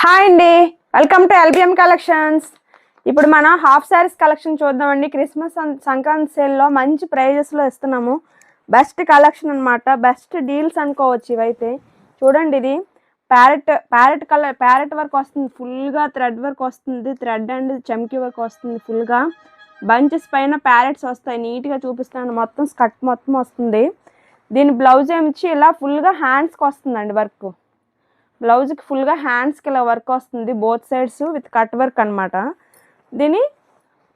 Hi అండి, welcome to LBM collections. ఇప్పుడు మనం హాఫ్ శారీస్ కలెక్షన్ చూద్దామండి. క్రిస్మస్ సంక్రాంతి సేల్లో మంచి ప్రైజెస్లో ఇస్తున్నాము. బెస్ట్ కలెక్షన్ అనమాట, బెస్ట్ డీల్స్ అనుకోవచ్చు. ఇవైతే చూడండి, ఇది ప్యారెట్ కలర్, ప్యారెట్ వర్క్ వస్తుంది, ఫుల్గా థ్రెడ్ వర్క్ వస్తుంది, థ్రెడ్ అండ్ చమ్కీ వర్క్ వస్తుంది. ఫుల్గా బంచెస్ పైన ప్యారెట్స్ వస్తాయి. నీట్గా చూపిస్తాను, మొత్తం స్కర్ట్ మొత్తం వస్తుంది. దీని బ్లౌజ్ ఏమిచ్చి ఇలా ఫుల్గా హ్యాండ్స్కి వస్తుందండి వర్క్. బ్లౌజ్కి ఫుల్గా హ్యాండ్స్కి ఇలా వర్క్ వస్తుంది, both sides with cut work అనమాట. దీని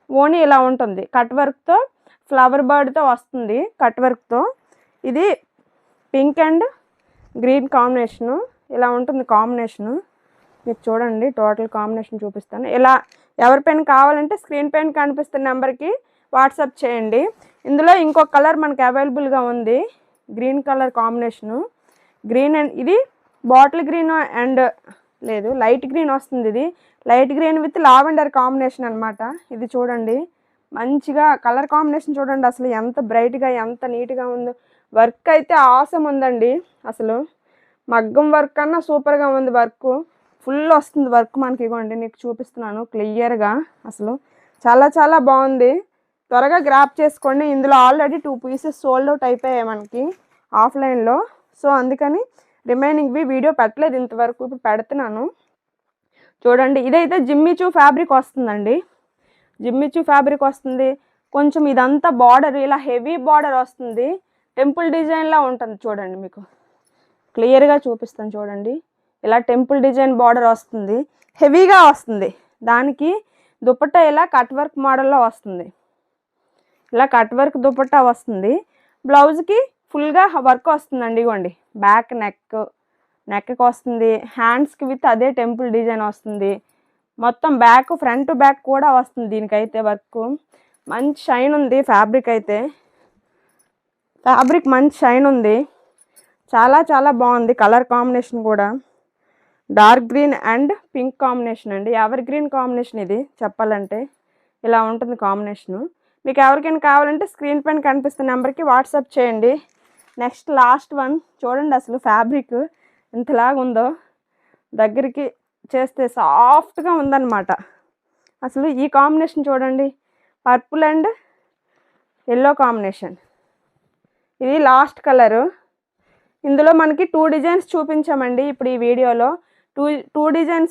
ఓనీ ఇలా ఉంటుంది, కట్ వర్క్తో ఫ్లవర్ బర్డ్తో వస్తుంది, కట్ వర్క్తో. ఇది పింక్ అండ్ గ్రీన్ కాంబినేషను, ఇలా ఉంటుంది కాంబినేషను. మీకు చూడండి, టోటల్ కాంబినేషన్ చూపిస్తాను. ఇలా ఎవరిపైన కావాలంటే స్క్రీన్ పైన కనిపిస్తున్న నెంబర్కి వాట్సాప్ చేయండి. ఇందులో ఇంకొక కలర్ మనకి అవైలబుల్గా ఉంది, green colour combination. Green and ఇది బాటిల్ గ్రీన్ అండ్ లేదు లైట్ గ్రీన్ వస్తుంది. ఇది light green with lavender combination అనమాట. ఇది చూడండి, మంచిగా కలర్ కాంబినేషన్ చూడండి, అసలు ఎంత బ్రైట్గా ఎంత నీట్గా ఉందో. వర్క్ అయితే ఆసమ్ ఉందండి, అసలు మగ్గం వర్క్ కన్నా సూపర్గా ఉంది. వర్క్ ఫుల్ వస్తుంది వర్క్ మనకి. ఇవ్వండి, నీకు చూపిస్తున్నాను క్లియర్గా, అసలు చాలా చాలా బాగుంది. త్వరగా గ్రాప్ చేసుకోండి. ఇందులో ఆల్రెడీ 2 పీసెస్ సోల్డ్ అవుట్ అయిపోయాయి మనకి ఆఫ్లైన్లో. సో అందుకని రిమైనింగ్వి వీడియో పెట్టలేదు ఇంతవరకు, ఇప్పుడు పెడుతున్నాను. చూడండి, ఇదైతే జిమ్మిచూ ఫ్యాబ్రిక్ వస్తుందండి, జిమ్మిచూ ఫ్యాబ్రిక్ వస్తుంది. కొంచెం ఇదంతా బార్డర్ ఇలా హెవీ బార్డర్ వస్తుంది, టెంపుల్ డిజైన్లా ఉంటుంది. చూడండి, మీకు క్లియర్గా చూపిస్తాను. చూడండి, ఇలా టెంపుల్ డిజైన్ బార్డర్ వస్తుంది, హెవీగా వస్తుంది. దానికి దుపట్టా ఇలా కట్ వర్క్ మోడల్లో వస్తుంది, ఇలా కట్ వర్క్ దుపట్టా వస్తుంది. బ్లౌజ్కి ఫుల్గా వర్క్ వస్తుందండి. ఇవ్వండి, బ్యాక్ నెక్కి వస్తుంది, హ్యాండ్స్కి విత్ అదే టెంపుల్ డిజైన్ వస్తుంది. మొత్తం బ్యాక్ ఫ్రంట్ బ్యాక్ కూడా వస్తుంది దీనికైతే వర్క్. మంచి షైన్ ఉంది ఫ్యాబ్రిక్ అయితే, ఫ్యాబ్రిక్ మంచి షైన్ ఉంది, చాలా చాలా బాగుంది. కలర్ కాంబినేషన్ కూడా dark green and pink combination అండి, ఎవర్ గ్రీన్ కాంబినేషన్. ఇది చెప్పాలంటే ఇలా ఉంటుంది కాంబినేషను. మీకు ఎవరికైనా కావాలంటే స్క్రీన్ పైన కనిపిస్తున్న నెంబర్కి వాట్సాప్ చేయండి. నెక్స్ట్ లాస్ట్ వన్ చూడండి, అసలు ఫ్యాబ్రిక్ ఎంతలాగా ఉందో, దగ్గరికి చేస్తే సాఫ్ట్గా ఉందన్నమాట. అసలు ఈ కాంబినేషన్ చూడండి, పర్పుల్ అండ్ ఎల్లో కాంబినేషన్. ఇది లాస్ట్ కలరు. ఇందులో మనకి 2 డిజైన్స్ చూపించామండి ఇప్పుడు ఈ వీడియోలో. Two designs